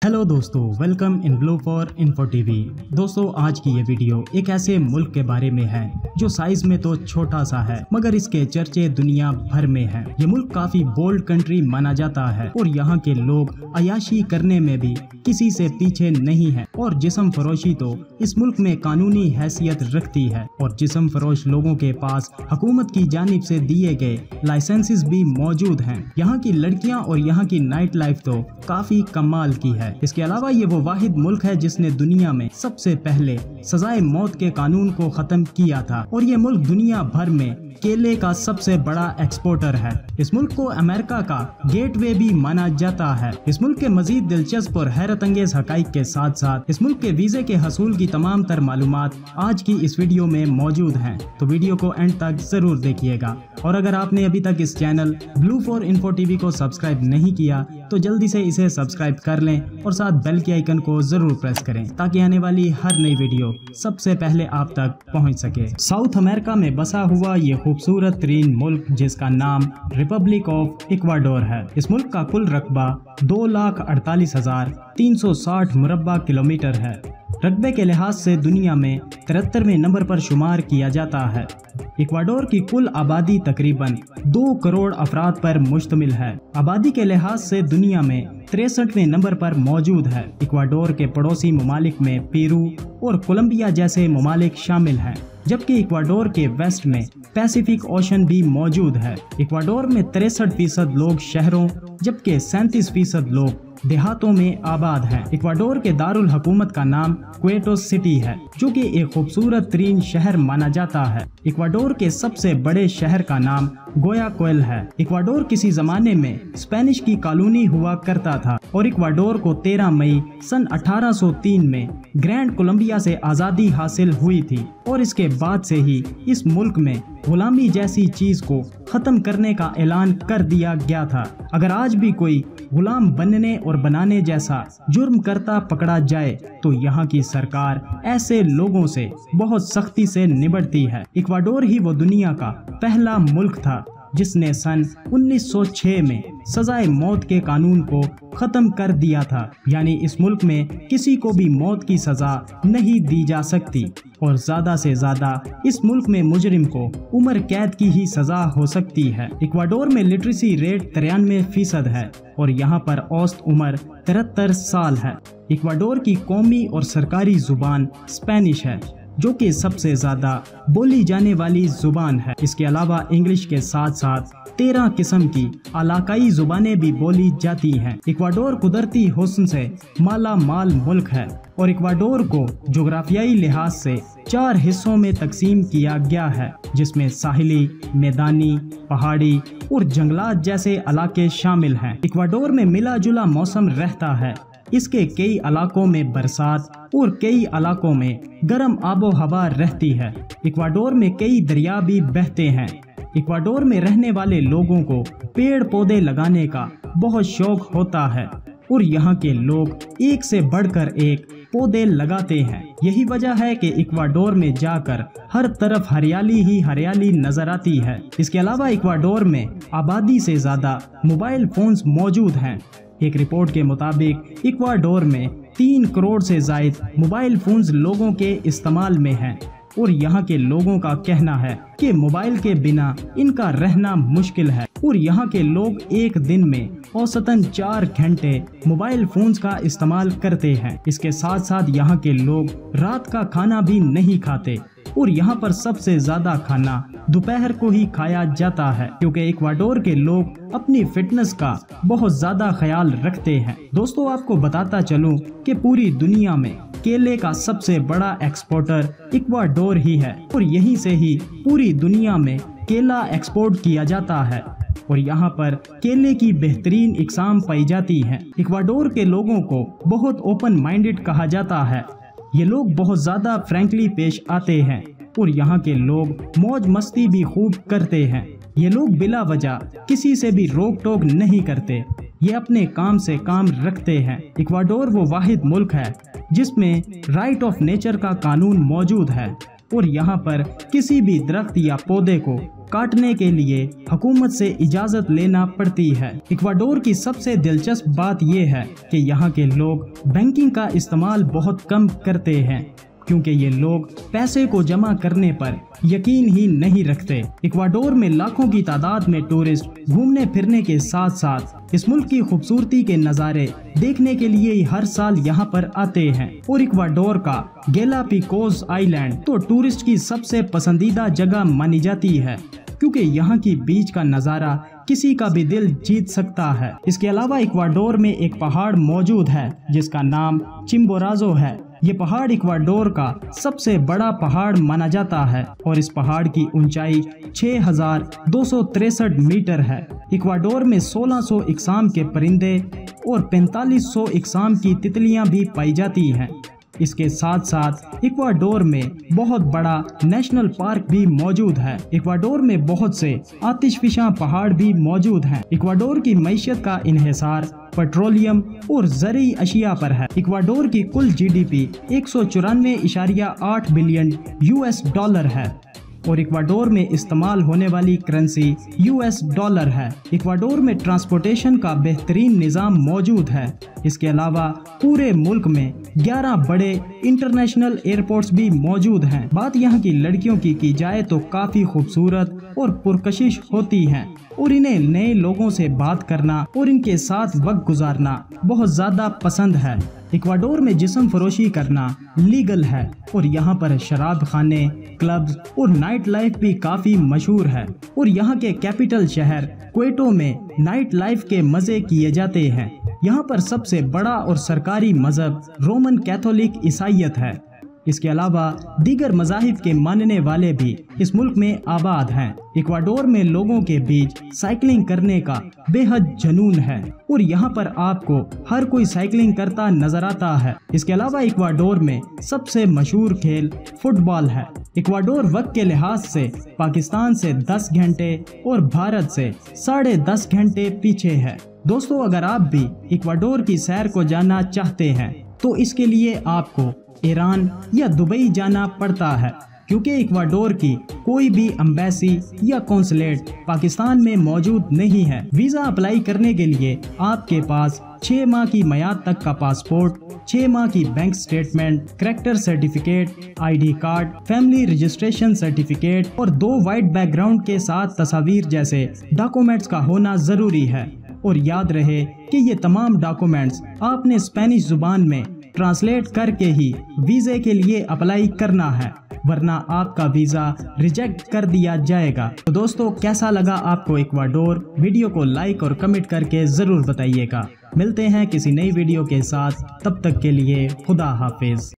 Hello दोस्तों, welcome in blue for info TV. दोस्तों, आज की ये वीडियो एक ऐसे मुल्क के बारे में है जो साइज में तो छोटा सा है मगर इसके चर्चे दुनिया भर में हैं। ये मुल्क काफी बोल्ड कंट्री माना जाता है और यहाँ के लोग अयाशी करने में भी किसी से पीछे नहीं है और जिस्म फरोशी तो इस मुल्क में कानूनी हैसियत रखती है और जिस्म फरोश लोगों के पास हुकूमत की जानिब से दिए गए लाइसेंसेस भी मौजूद हैं। यहाँ की लड़कियाँ और यहाँ की नाइट लाइफ तो काफी कमाल की है। इसके अलावा ये वो वाहिद मुल्क है जिसने दुनिया में सबसे पहले सजाए मौत के कानून को खत्म किया था और ये मुल्क दुनिया भर में केले का सबसे बड़ा एक्सपोर्टर है। इस मुल्क को अमेरिका का गेटवे भी माना जाता है। इस मुल्क के मजीद दिलचस्प और हैरत अंगेज हकाइक के साथ साथ इस मुल्क के वीजे के हसूल की तमाम तर मालूमात आज की इस वीडियो में मौजूद हैं, तो वीडियो को एंड तक जरूर देखिएगा। और अगर आपने अभी तक इस channel blue for info TV को सब्सक्राइब नहीं किया तो जल्दी से इसे सब्सक्राइब कर लें और साथ बेल के आइकन को जरूर प्रेस करें ताकि आने वाली हर नई वीडियो सबसे पहले आप तक पहुंच सके। साउथ अमेरिका में बसा हुआ ये खूबसूरत तरीन मुल्क जिसका नाम रिपब्लिक ऑफ इक्वाडोर है। इस मुल्क का कुल रकबा 2,48,360 मुरब्बा किलोमीटर है। रकबे के लिहाज से दुनिया में 73वें नंबर पर शुमार किया जाता है। इक्वाडोर की कुल आबादी तकरीबन 2 करोड़ अफराद पर मुश्तमिल है। आबादी के लिहाज से दुनिया में 63वें नंबर पर मौजूद है। इक्वाडोर के पड़ोसी ममालिक में पेरू और कोलंबिया जैसे ममालिक शामिल हैं, जबकि इक्वाडोर के वेस्ट में पैसिफिक ओशन भी मौजूद है। इक्वाडोर में 63% लोग शहरों जबकि 37% लोग देहातों में आबाद हैं। इक्वाडोर के दारुल हुकूमत का नाम क्वेटो सिटी है जो कि एक खूबसूरत तरीन शहर माना जाता है। इक्वाडोर के सबसे बड़े शहर का नाम गुयाक्विल है। इक्वाडोर किसी जमाने में स्पेनिश की कॉलोनी हुआ करता था और इक्वाडोर को 13 मई सन 1803 में ग्रैंड कोलंबिया से आज़ादी हासिल हुई थी और इसके बाद से ही इस मुल्क में गुलामी जैसी चीज को खत्म करने का ऐलान कर दिया गया था। अगर आज भी कोई गुलाम बनने और बनाने जैसा जुर्म करता पकड़ा जाए तो यहाँ की सरकार ऐसे लोगों से बहुत सख्ती से निपटती है। इक्वाडोर ही वो दुनिया का पहला मुल्क था जिसने सन 1906 में सजाए मौत के कानून को खत्म कर दिया था, यानी इस मुल्क में किसी को भी मौत की सजा नहीं दी जा सकती और ज्यादा से ज्यादा इस मुल्क में मुजरिम को उम्र कैद की ही सजा हो सकती है। इक्वाडोर में लिटरेसी रेट 93% है और यहाँ पर औसत उम्र 73 साल है। इक्वाडोर की कौमी और सरकारी जुबान स्पेनिश है जो कि सबसे ज्यादा बोली जाने वाली जुबान है। इसके अलावा इंग्लिश के साथ साथ 13 किस्म की इलाकाई जुबानें भी बोली जाती हैं। इक्वाडोर कुदरती हुस्न से माला माल मुल्क है और इक्वाडोर को जोग्राफियाई लिहाज से 4 हिस्सों में तकसीम किया गया है जिसमें साहिली, मैदानी, पहाड़ी और जंगलात जैसे इलाके शामिल हैं। इक्वाडोर में मिला जुला मौसम रहता है। इसके कई इलाकों में बरसात और कई इलाकों में गर्म आबो हवा रहती है। इक्वाडोर में कई दरिया भी बहते हैं। इक्वाडोर में रहने वाले लोगों को पेड़ पौधे लगाने का बहुत शौक होता है और यहाँ के लोग एक से बढ़कर एक पौधे लगाते हैं। यही वजह है कि इक्वाडोर में जाकर हर तरफ हरियाली ही हरियाली नजर आती है। इसके अलावा इक्वाडोर में आबादी से ज्यादा मोबाइल फोन्स मौजूद हैं। एक रिपोर्ट के मुताबिक इक्वाडोर में 3 करोड़ से जायद मोबाइल फोन्स लोगों के इस्तेमाल में हैं और यहाँ के लोगों का कहना है कि मोबाइल के बिना इनका रहना मुश्किल है और यहाँ के लोग एक दिन में औसतन 4 घंटे मोबाइल फोन्स का इस्तेमाल करते हैं। इसके साथ साथ यहाँ के लोग रात का खाना भी नहीं खाते और यहाँ पर सबसे ज्यादा खाना दोपहर को ही खाया जाता है क्योंकि इक्वाडोर के लोग अपनी फिटनेस का बहुत ज्यादा ख्याल रखते हैं। दोस्तों, आपको बताता चलूं कि पूरी दुनिया में केले का सबसे बड़ा एक्सपोर्टर इक्वाडोर ही है और यहीं से ही पूरी दुनिया में केला एक्सपोर्ट किया जाता है और यहाँ पर केले की बेहतरीन इकसाम पाई जाती हैं। इक्वाडोर के लोगों को बहुत ओपन माइंडेड कहा जाता है। ये लोग बहुत ज्यादा फ्रैंकली पेश आते हैं और यहाँ के लोग मौज मस्ती भी खूब करते हैं। ये लोग बिला वजह किसी से भी रोक टोक नहीं करते। ये अपने काम से काम रखते हैं। इक्वाडोर वो वाहिद मुल्क है जिसमें राइट ऑफ नेचर का कानून मौजूद है और यहाँ पर किसी भी दरख्त या पौधे को काटने के लिए हुकूमत से इजाजत लेना पड़ती है। इक्वाडोर की सबसे दिलचस्प बात यह है कि यहाँ के लोग बैंकिंग का इस्तेमाल बहुत कम करते हैं, क्योंकि ये लोग पैसे को जमा करने पर यकीन ही नहीं रखते। इक्वाडोर में लाखों की तादाद में टूरिस्ट घूमने फिरने के साथ साथ इस मुल्क की खूबसूरती के नज़ारे देखने के लिए हर साल यहाँ पर आते हैं। और इक्वाडोर का गैलापागोस आइलैंड तो टूरिस्ट की सबसे पसंदीदा जगह मानी जाती है, क्योंकि यहाँ की बीच का नज़ारा किसी का भी दिल जीत सकता है। इसके अलावा इक्वाडोर में एक पहाड़ मौजूद है जिसका नाम चिम्बोराजो है। ये पहाड़ इक्वाडोर का सबसे बड़ा पहाड़ माना जाता है और इस पहाड़ की ऊंचाई 6,263 मीटर है। इक्वाडोर में 1600 इकसाम के परिंदे और 4500 इकसाम की तितलियां भी पाई जाती हैं। इसके साथ साथ इक्वाडोर में बहुत बड़ा नेशनल पार्क भी मौजूद है। इक्वाडोर में बहुत से आतिशफिशा पहाड़ भी मौजूद हैं। इक्वाडोर की मईशत का इन्हिसार पेट्रोलियम और ज़रूरी अशिया पर है। इक्वाडोर की कुल GDP 194.8 बिलियन US डॉलर है और इक्वाडोर में इस्तेमाल होने वाली करेंसी US डॉलर है। इक्वाडोर में ट्रांसपोर्टेशन का बेहतरीन निज़ाम मौजूद है। इसके अलावा पूरे मुल्क में 11 बड़े इंटरनेशनल एयरपोर्ट्स भी मौजूद हैं। बात यहाँ की लड़कियों की जाए तो काफ़ी खूबसूरत और पुरकशिश होती हैं और इन्हें नए लोगों से बात करना और इनके साथ वक्त गुजारना बहुत ज़्यादा पसंद है। इक्वाडोर में जिस्म फरोशी करना लीगल है और यहाँ पर शराब खाने, क्लब्स और नाइट लाइफ भी काफ़ी मशहूर है। और यहाँ के कैपिटल शहर क्वेटो में नाइट लाइफ के मज़े किए जाते हैं। यहाँ पर सबसे बड़ा और सरकारी मज़हब रोमन कैथोलिक ईसाईयत है। इसके अलावा दीगर मज़ाहिब के मानने वाले भी इस मुल्क में आबाद हैं। इक्वाडोर में लोगों के बीच साइकिलिंग करने का बेहद जुनून है और यहाँ पर आपको हर कोई साइकिलिंग करता नजर आता है। इसके अलावा इक्वाडोर में सबसे मशहूर खेल फुटबॉल है। इक्वाडोर वक्त के लिहाज से पाकिस्तान से 10 घंटे और भारत से 10.5 घंटे पीछे है। दोस्तों, अगर आप भी इक्वाडोर की सैर को जानना चाहते हैं तो इसके लिए आपको ईरान या दुबई जाना पड़ता है, क्योंकि इक्वाडोर की कोई भी एम्बेसी या कौंसलेट पाकिस्तान में मौजूद नहीं है। वीज़ा अप्लाई करने के लिए आपके पास 6 माह की मियाद तक का पासपोर्ट, 6 माह की bank statement, character certificate, ID card, family registration certificate और 2 वाइट बैकग्राउंड के साथ तस्वीर जैसे डॉक्यूमेंट्स का होना ज़रूरी है। और याद रहे कि ये तमाम डॉक्यूमेंट्स आपने स्पेनिश जुबान में ट्रांसलेट करके ही वीज़े के लिए अप्लाई करना है, वरना आपका वीज़ा रिजेक्ट कर दिया जाएगा। तो दोस्तों, कैसा लगा आपको इक्वाडोर? वीडियो को लाइक और कमेंट करके ज़रूर बताइएगा। मिलते हैं किसी नई वीडियो के साथ, तब तक के लिए खुदा हाफिज।